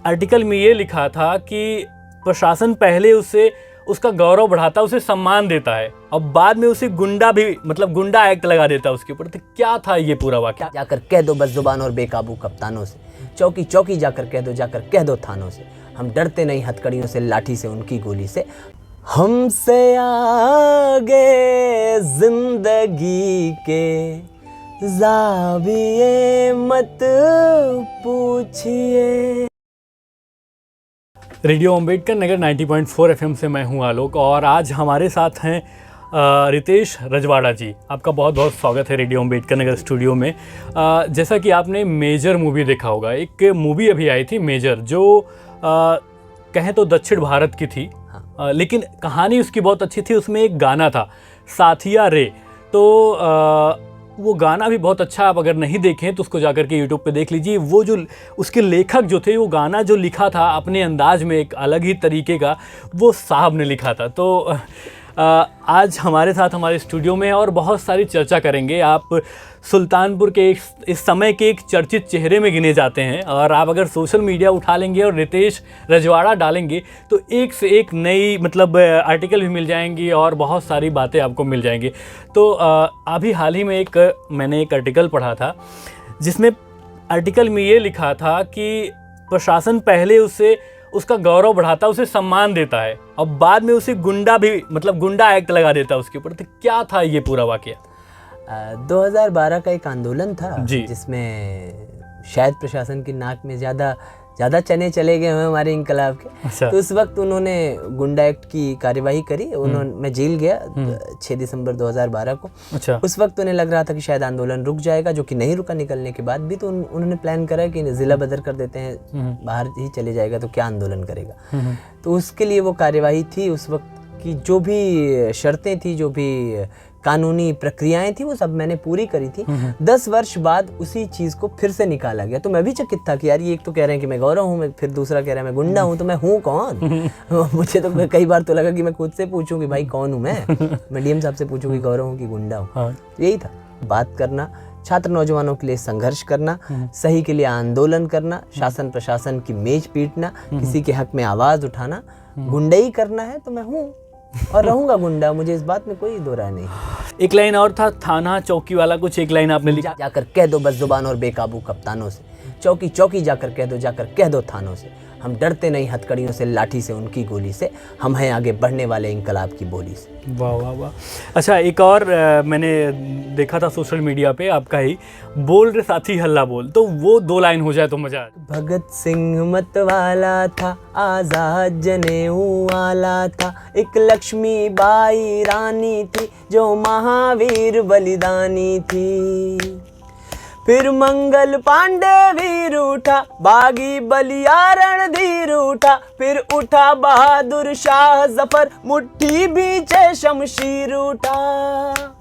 Article में ये लिखा था कि प्रशासन पहले उसका गौरव बढ़ाता, उसे सम्मान देता है और बाद में उसे गुंडा एक्ट लगा देता है उसके ऊपर। तो क्या था ये पूरा वाक़या? जाकर कह दो बस जुबान और बेकाबू कप्तानों से, चौकी चौकी जाकर कह दो थानों से, हम डरते नहीं हथकड़ियों से, लाठी से, उनकी गोली से। हमसे आगे जिंदगी के ज़ाविये मत पूछिए। रेडियो अम्बेडकर नगर 90.4 FM से मैं हूं आलोक और आज हमारे साथ हैं रितेश रजवाड़ा जी। आपका बहुत बहुत स्वागत है रेडियो अम्बेडकर नगर स्टूडियो में। जैसा कि आपने मेजर मूवी देखा होगा, एक मूवी अभी आई थी मेजर, जो कहें तो दक्षिण भारत की थी। हाँ। लेकिन कहानी उसकी बहुत अच्छी थी। उसमें एक गाना था साथिया रे, तो वो गाना भी बहुत अच्छा। आप अगर नहीं देखें तो उसको जाकर के यूट्यूब पे देख लीजिए। वो जो उसके लेखक जो थे, वो गाना जो लिखा था अपने अंदाज में एक अलग ही तरीके का, वो साहब ने लिखा था। तो आज हमारे साथ हमारे स्टूडियो में और बहुत सारी चर्चा करेंगे। आप सुल्तानपुर के इस समय के एक चर्चित चेहरे में गिने जाते हैं और आप अगर सोशल मीडिया उठा लेंगे और रितेश रजवाड़ा डालेंगे तो एक से एक नई आर्टिकल भी मिल जाएंगी और बहुत सारी बातें आपको मिल जाएंगी। तो अभी हाल ही में मैंने एक आर्टिकल पढ़ा था, जिसमें आर्टिकल में ये लिखा था कि प्रशासन पहले उसका गौरव बढ़ाता, उसे सम्मान देता है और बाद में उसे गुंडा एक्ट लगा देता है उसके ऊपर। तो क्या था ये पूरा वाक़या? 2012 का एक आंदोलन था जिसमें शायद प्रशासन की नाक में ज़्यादा चने चले गए हैं हमारे इंकलाब के। अच्छा। तो उस वक्त उन्होंने गुंडा एक्ट की कार्यवाही करी। मैं जेल गया 6 दिसंबर 2012 को। अच्छा। उस वक्त उन्हें लग रहा था कि शायद आंदोलन रुक जाएगा, जो कि नहीं रुका। निकलने के बाद भी तो उन्होंने प्लान करा कि ज़िला बदर कर देते हैं, बाहर ही चले जाएगा तो क्या आंदोलन करेगा। तो उसके लिए वो कार्यवाही थी। उस वक्त की जो भी शर्तें थी, जो भी कानूनी प्रक्रियाएं थी, वो सब मैंने पूरी करी थी। 10 वर्ष बाद उसी चीज़ को फिर से निकाला गया। तो मैं भी चकित था कि यार, ये एक तो कह रहे हैं कि मैं गौरव हूँ, फिर दूसरा कह रहा है मैं गुंडा हूँ, तो मैं हूँ कौन? मुझे तो कई बार तो लगा कि मैं खुद से पूछूं कि भाई कौन हूँ मैं डीएम साहब से पूछूं कि गौरव हूँ कि गुंडा हूँ। हाँ। यही था, बात करना, छात्र नौजवानों के लिए संघर्ष करना, सही के लिए आंदोलन करना, शासन प्रशासन की मेज पीटना, किसी के हक में आवाज़ उठाना, गुंडई करना है तो मैं हूँ और रहूंगा गुंडा। मुझे इस बात में कोई दो राय नहीं। एक लाइन और था, थाना चौकी वाला कुछ एक लाइन आपने लिखा, जाकर कह दो बस जुबान और बेकाबू कप्तानों से, चौकी चौकी जाकर कह दो थानों से, हम डरते नहीं हथकड़ियों से, लाठी से, उनकी गोली से, हम हैं आगे बढ़ने वाले इंकलाब की बोली से। वाह वाह वाह। अच्छा, एक और मैंने देखा था सोशल मीडिया पे आपका ही, बोल रे साथी हल्ला बोल, तो वो 2 लाइन हो जाए तो मजा आए। भगत सिंह मत वाला था, आजाद जनेऊ वाला था, एक लक्ष्मी बाई रानी थी जो महावीर बलिदानी थी। फिर मंगल पांडे वीर उठा, बागी बलिया रणधीर उठा, फिर उठा बहादुर शाह जफर, मुट्ठी बीचे शमशीर उठा।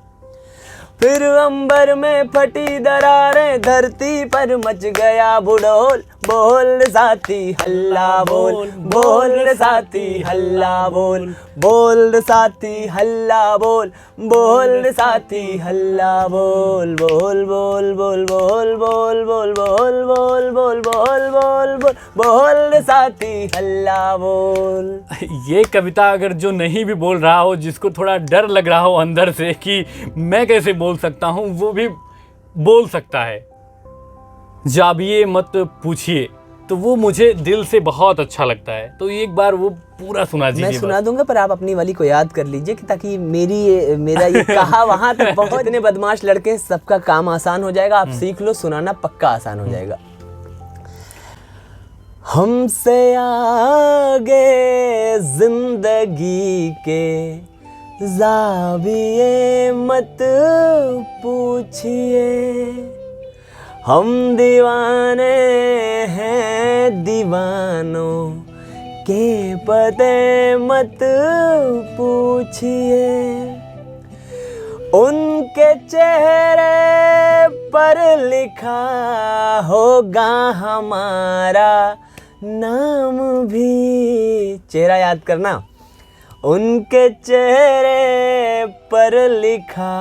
फिर अंबर में फटी दरारें, धरती पर मच गया बुडोल, बोल साथी हल्ला बोल, बोल साथी हल्ला बोल, बोल साथी हल्ला बोल, बोल साथी हल्ला बोल, बोल बोल बोल बोल बोल बोल बोल बोल बोल बोल बोल बोल बोल साथी हल्ला बोल। ये कविता अगर जो नहीं भी बोल रहा हो, जिसको थोड़ा डर लग रहा हो अंदर से कि मैं कैसे बोल सकता हूँ, वो भी बोल सकता है। जाबिए मत पूछिए, तो वो मुझे दिल से बहुत अच्छा लगता है। तो एक बार वो पूरा सुना दीजिए। मैं सुना दूंगा, पर आप अपनी वाली को याद कर लीजिए कि ताकि मेरा ये कहा वहां तक पहुंच। इतने बदमाश लड़के, सबका काम आसान हो जाएगा। आप सीख लो, सुनाना पक्का आसान हो जाएगा। हमसे आगे जिंदगी के ज़ाविये मत पूछिए, हम दीवाने हैं दीवानों के पते मत पूछिए, उनके चेहरे पर लिखा होगा हमारा नाम भी। चेहरा याद करना, उनके चेहरे पर लिखा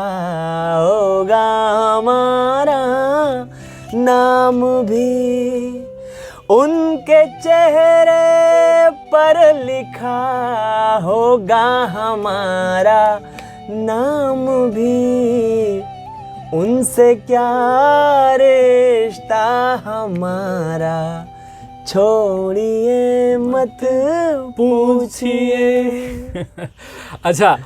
होगा हमारा नाम भी, उनके चेहरे पर लिखा होगा हमारा नाम भी, उनसे क्या रिश्ता हमारा, छोड़िए मत पूछिए। अच्छा,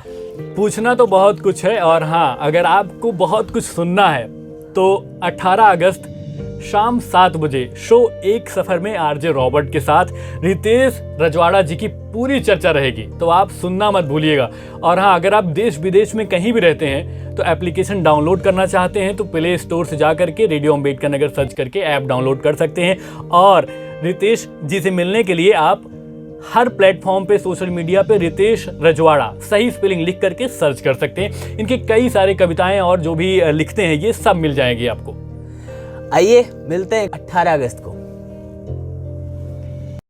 पूछना तो बहुत कुछ है, और हाँ, अगर आपको बहुत कुछ सुनना है तो 18 अगस्त शाम 7 बजे शो एक सफ़र में आरजे रॉबर्ट के साथ रितेश रजवाड़ा जी की पूरी चर्चा रहेगी, तो आप सुनना मत भूलिएगा। और हाँ, अगर आप देश विदेश में कहीं भी रहते हैं तो एप्लीकेशन डाउनलोड करना चाहते हैं तो प्ले स्टोर से जा करके रेडियो अम्बेडकर नगर सर्च करके ऐप डाउनलोड कर सकते हैं। और रितेश जी से मिलने के लिए आप हर प्लेटफॉर्म पे, सोशल मीडिया पे रितेश रजवाड़ा सही स्पेलिंग लिख करके सर्च कर सकते हैं। इनके कई सारे कविताएं और जो भी लिखते हैं ये सब मिल जाएंगी आपको। आइए मिलते हैं 18 अगस्त को।